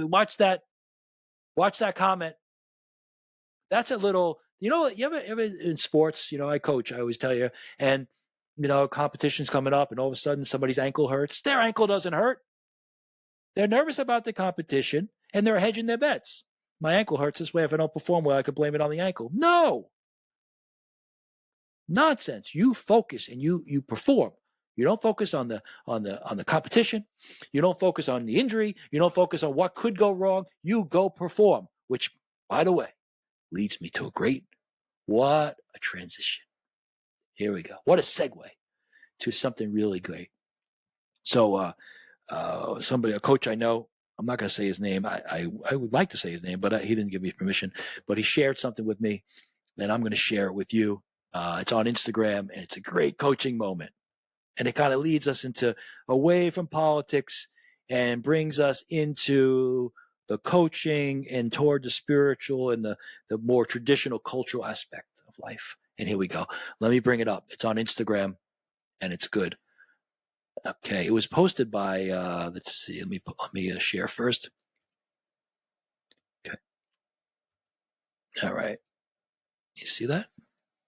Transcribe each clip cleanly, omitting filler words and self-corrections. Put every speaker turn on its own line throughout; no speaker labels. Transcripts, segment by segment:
watch that comment. That's a little, you ever in sports, I coach, I always tell you, and, competition's coming up and all of a sudden somebody's ankle hurts. Their ankle doesn't hurt. They're nervous about the competition and they're hedging their bets. My ankle hurts this way. If I don't perform well, I could blame it on the ankle. No. Nonsense. You focus and you perform. You don't focus on the competition. You don't focus on the injury. You don't focus on what could go wrong. You go perform, which, by the way, leads me to what a transition. Here we go. What a segue to something really great. So a coach I know, I'm not going to say his name. I would like to say his name, but he didn't give me permission. But he shared something with me, and I'm going to share it with you. It's on Instagram, and it's a great coaching moment. And it kind of leads us away from politics and brings us into the coaching and toward the spiritual and the more traditional cultural aspect of life. And here we go. Let me bring it up. It's on Instagram, and it's good. Okay, it was posted by, let's see, let me share first. Okay. All right. You see that?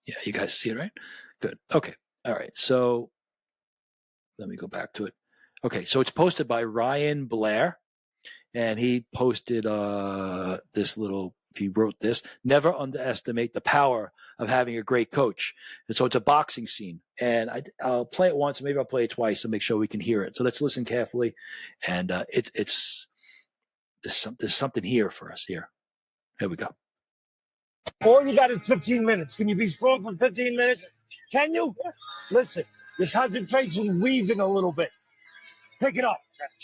Yeah, you guys see it, right? Good. Okay. All right. So let me go back to it. Okay, so it's posted by Ryan Blair, and he posted he wrote this: never underestimate the power of having a great coach. And so it's a boxing scene, and I'll play it once, maybe I'll play it twice to make sure we can hear it. So let's listen carefully, and there's something here for us here. Here we go.
All you got is 15 minutes. Can you be strong for 15 minutes? Can you? Listen, your concentration weaving a little bit. Pick it up.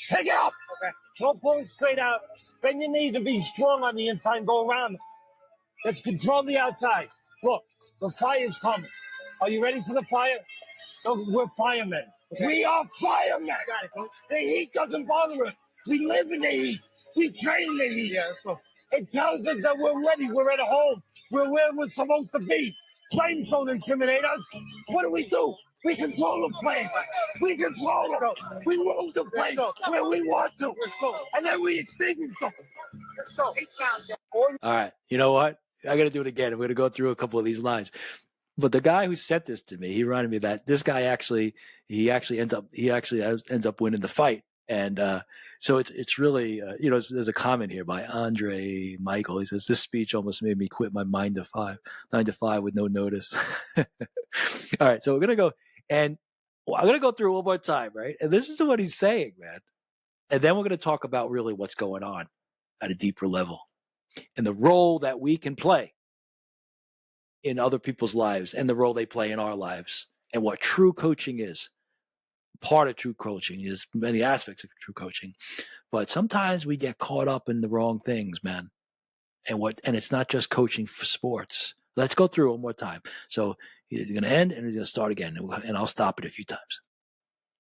Pick it up. Okay. Don't pull it straight out. Bend your knees and be strong on the inside and go around. Let's control the outside. Look, the fire's coming. Are you ready for the fire? No, we're firemen. Okay. We are firemen. Got it, Coach. The heat doesn't bother us. We live in the heat. We train in the heat. Yeah, let's go. It tells us that we're ready. We're at home. We're where we're supposed to be. Flames don't intimidate us. What do? We control the flame. We control them. We move the flame where we want to. And then we extinguish them. Let's go.
All right. You know what? I got to do it again. I'm going to go through a couple of these lines. But the guy who sent this to me, he reminded me that this guy actually ends up winning the fight. And so it's really, there's a comment here by Andre Michael. He says, this speech almost made me quit my 9 to 5 with no notice. All right. So we're going to go, and I'm going to go through it one more time, right? And this is what he's saying, man. And then we're going to talk about really what's going on at a deeper level and the role that we can play in other people's lives and the role they play in our lives and what true coaching is. Part of true coaching is many aspects of true coaching, but sometimes we get caught up in the wrong things, man. And it's not just coaching for sports. Let's go through it one more time. So he's going to end and he's going to start again, and I'll stop it a few times.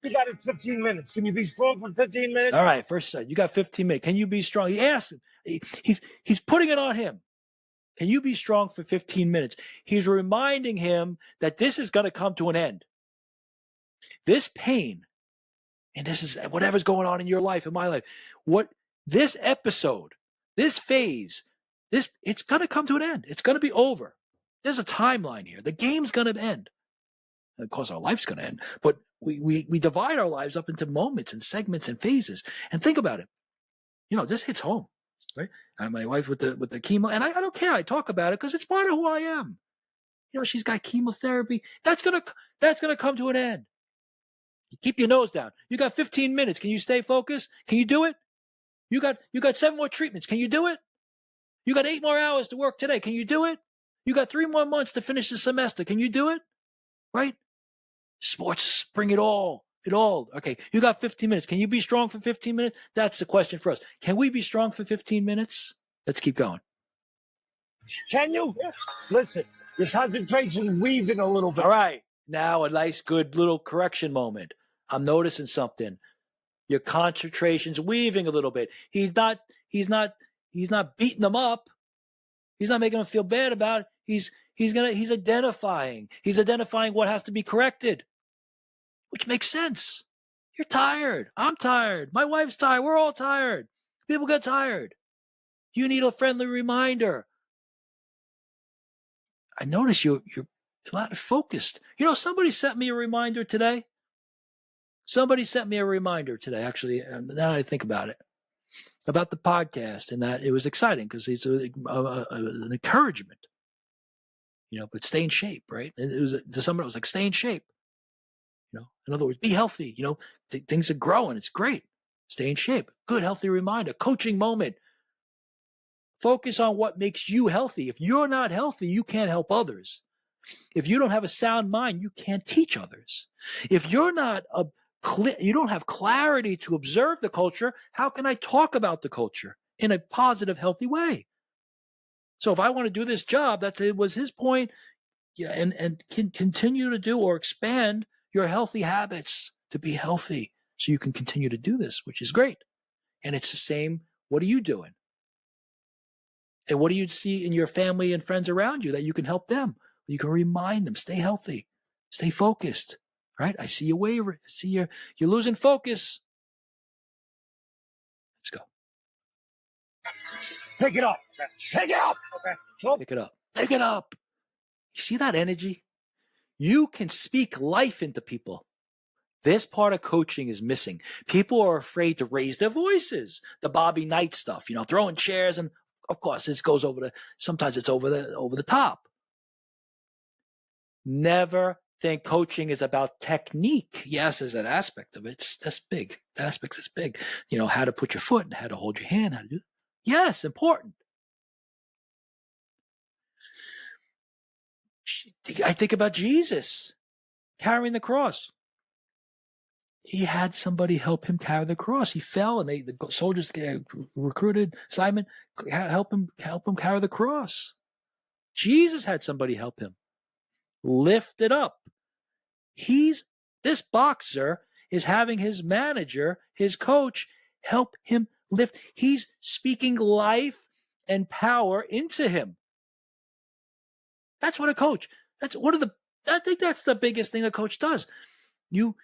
You got it 15 minutes. Can you be strong for 15 minutes?
All right. First, you got 15 minutes. Can you be strong? He asked him. He's putting it on him. Can you be strong for 15 minutes? He's reminding him that this is going to come to an end. This pain, and this is whatever's going on in your life, in my life, this episode, this phase, it's going to come to an end. It's going to be over. There's a timeline here. The game's going to end. And of course, our life's going to end. But we divide our lives up into moments and segments and phases. And think about it. This hits home, right? My wife with the chemo, and I don't care. I talk about it because it's part of who I am. She's got chemotherapy. That's gonna come to an end. Keep your nose down. You got 15 minutes. Can you stay focused? Can you do it? You got 7 more treatments. Can you do it? You got 8 more hours to work today. Can you do it? You got 3 more months to finish the semester. Can you do it? Right? Sports bring it all. Okay, you got 15 minutes. Can you be strong for 15 minutes? That's the question for us. Can we be strong for 15 minutes? Let's keep going.
Can you? Yeah. Listen, your concentration weaving a little bit.
All right. Now a nice, good little correction moment. I'm noticing something. Your concentration's weaving a little bit. He's not beating them up. He's not making them feel bad about it. He's identifying. He's identifying what has to be corrected, which makes sense. You're tired. I'm tired. My wife's tired. We're all tired. People get tired. You need a friendly reminder. I notice you're a lot focused. You know, somebody sent me a reminder today. Actually, now that I think about it, about the podcast, and that it was exciting because it's an encouragement, you know, but stay in shape, right? And it was to someone, it was like, stay in shape. You know, in other words, be healthy. You know, things are growing. It's great. Stay in shape. Good, healthy reminder. Coaching moment. Focus on what makes you healthy. If you're not healthy, you can't help others. If you don't have a sound mind, you can't teach others. If you're not you don't have clarity to observe the culture, how can I talk about the culture in a positive, healthy way? So if I want to do this job, it was his point, yeah, and can continue to do or expand your healthy habits to be healthy so you can continue to do this, which is great. And it's the same. What are you doing? And what do you see in your family and friends around you that you can help them? You can remind them, stay healthy, stay focused, right? I see you wavering. I see you're losing focus. Let's go.
Pick it up. Pick it up. Okay. Nope.
Pick it up. Pick it up. You see that energy? You can speak life into people. This part of coaching is missing. People are afraid to raise their voices. The Bobby Knight stuff, you know, throwing chairs, and of course, this goes sometimes it's over the top. Never think coaching is about technique. Yes, there's an aspect of it. That's big. That aspect is big. You know, how to put your foot, how to hold your hand, how to do it. Yes, important. I think about Jesus carrying the cross. He had somebody help him carry the cross. He fell, and the soldiers recruited Simon, help him carry the cross. Jesus had somebody help him lift it up. This boxer is having his manager, his coach, help him lift. He's speaking life and power into him. That's what a coach. I think that's the biggest thing a coach does. You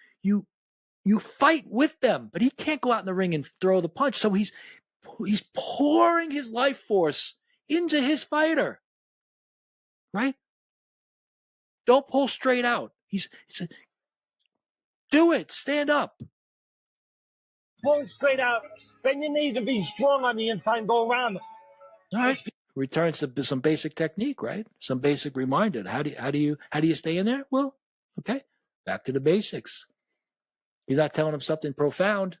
fight with them, but he can't go out in the ring and throw the punch. So he's pouring his life force into his fighter. Right? Don't pull straight out. He's do it. Stand up.
Pulling straight out. Then you need to be strong on the inside and go around them.
All right. Returns to some basic technique, right? Some basic reminder. How do you stay in there? Well, okay. Back to the basics. He's not telling him something profound.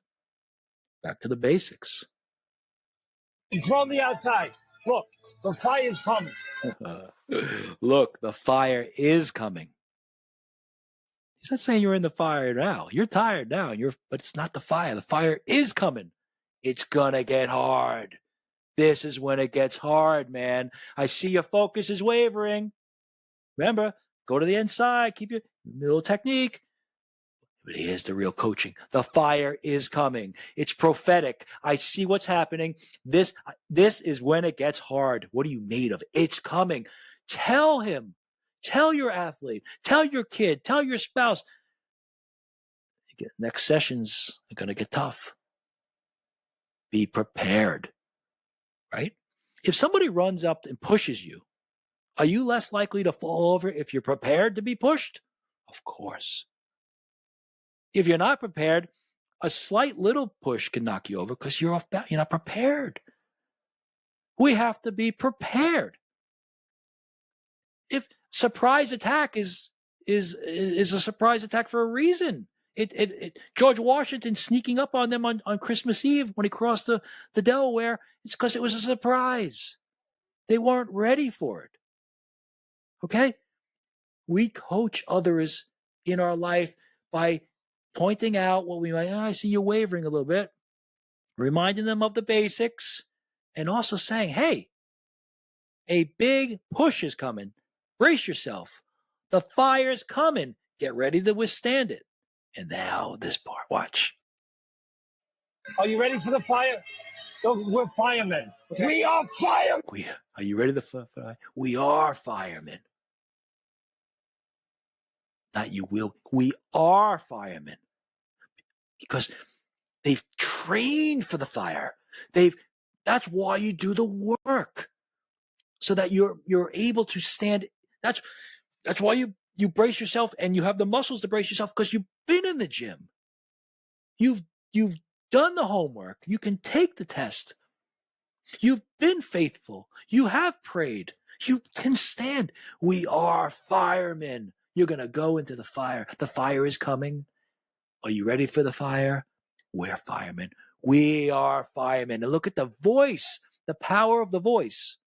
Back to the basics.
It's from the outside. Look, the fire's coming.
Look, the fire is coming. He's not saying you're in the fire now. You're tired now, but it's not the fire. The fire is coming. It's gonna get hard. This is when it gets hard, man. I see your focus is wavering. Remember, go to the inside. Keep your little technique. But here's the real coaching. The fire is coming. It's prophetic. I see what's happening. This is when it gets hard. What are you made of? It's coming. Tell him. Tell your athlete. Tell your kid. Tell your spouse. Next sessions are going to get tough. Be prepared. Right? If somebody runs up and pushes you, are you less likely to fall over if you're prepared to be pushed? Of course. If you're not prepared, a slight little push can knock you over because you're not prepared. We have to be prepared. If surprise attack is a surprise attack for a reason. George Washington sneaking up on them on Christmas Eve when he crossed the Delaware, it's because it was a surprise. They weren't ready for it. Okay? We coach others in our life by pointing out what we might, I see you wavering a little bit, reminding them of the basics, and also saying, hey, a big push is coming. Brace yourself. The fire's coming. Get ready to withstand it. And now this part, watch.
Are you ready for the fire? We're firemen. Okay. We are firemen.
Are you ready to fire? We are firemen. Not you will. We are firemen. Because they've trained for the fire. That's why you do the work, so that you're able to stand. That's why you brace yourself, and you have the muscles to brace yourself, because you've been in the gym. You've done the homework. You can take the test. You've been faithful. You have prayed. You can stand. We are firemen. You're going to go into the fire. The fire is coming. Are you ready for the fire? We're firemen. We are firemen. And look at the voice, the power of the voice.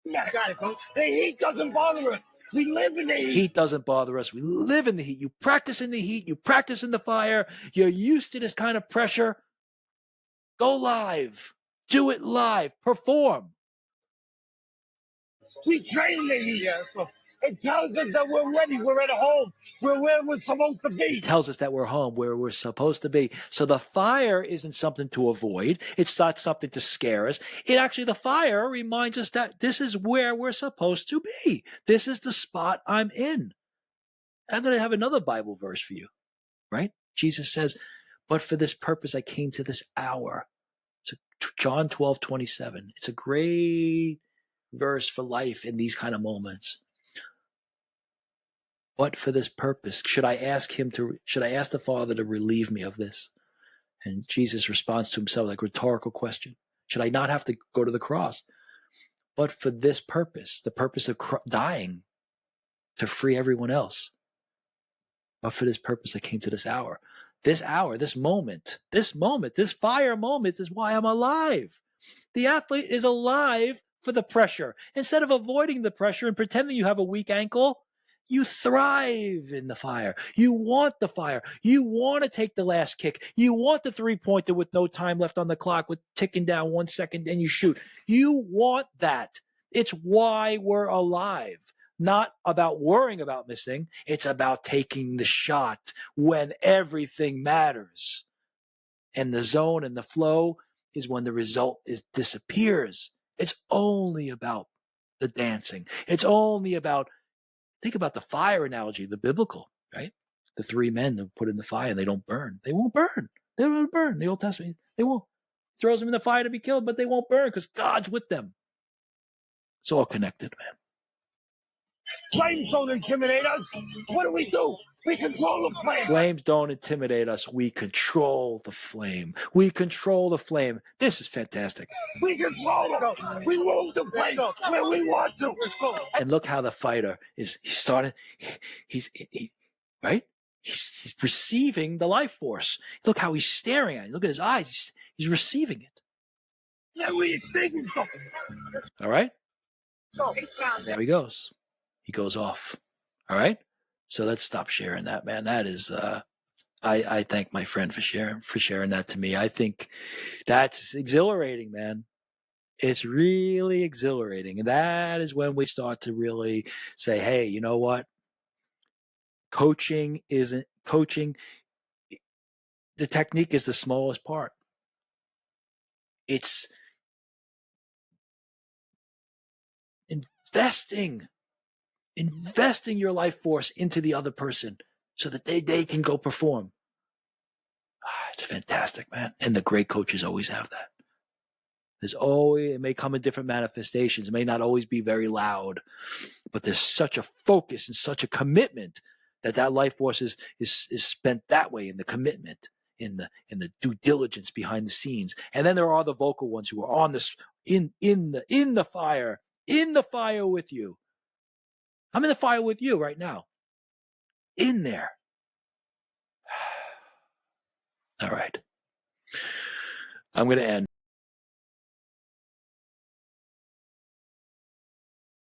Yeah, got it, Coach. The heat doesn't bother us. We live in the heat.
Heat doesn't bother us. We live in the heat. You practice in the heat. You practice in the fire. You're used to this kind of pressure. Go live. Do it live. Perform.
We train in the heat. Yeah, so it tells us that we're ready. We're at home. We're where we're supposed to be.
It tells us that we're home, where we're supposed to be. So the fire isn't something to avoid. It's not something to scare us. The fire reminds us that this is where we're supposed to be. This is the spot I'm in. I'm going to have another Bible verse for you, right? Jesus says, but for this purpose I came to this hour. It's John 12:27. It's a great verse for life in these kind of moments. But for this purpose, should I ask the Father to relieve me of this? And Jesus responds to himself like a rhetorical question. Should I not have to go to the cross? But for this purpose, the purpose of dying to free everyone else. But for this purpose, I came to this hour. This hour, this moment, this fire moment is why I'm alive. The athlete is alive for the pressure. Instead of avoiding the pressure and pretending you have a weak ankle, you thrive in the fire. You want the fire. You want to take the last kick. You want the three-pointer with no time left on the clock, with ticking down 1 second, and you shoot. You want that. It's why we're alive. Not about worrying about missing. It's about taking the shot when everything matters. And the zone and the flow is when the result disappears. It's only about the dancing. It's only about, think about the fire analogy, the biblical, right? The three men that put in the fire and they don't burn. They won't burn. They won't burn. The Old Testament, they won't. Throws them in the fire to be killed, but they won't burn because God's with them. It's all connected, man.
Flames don't intimidate us. What do? We control the flame.
Flames don't intimidate us. We control the flame. We control the flame. This is fantastic.
We control it. We move the flame where we want to.
And look how the fighter is. He's right? He's receiving the life force. Look how he's staring at it. Look at his eyes. He's receiving it.
Yeah, we extinguish them.
All right? There he goes. He goes off. All right? So let's stop sharing that, man. That is, I thank my friend for sharing that to me. I think that's exhilarating, man. It's really exhilarating. And that is when we start to really say, hey, you know what? Coaching. The technique is the smallest part. It's investing your life force into the other person so that they can go perform. It's fantastic, man. And the great coaches always have that. It may come in different manifestations. It may not always be very loud, but there's such a focus and such a commitment that life force is spent that way, in the commitment, in the due diligence behind the scenes. And then there are the vocal ones who are on this in the fire with you. I'm in the fire with you right now. In there. All right. I'm going to end.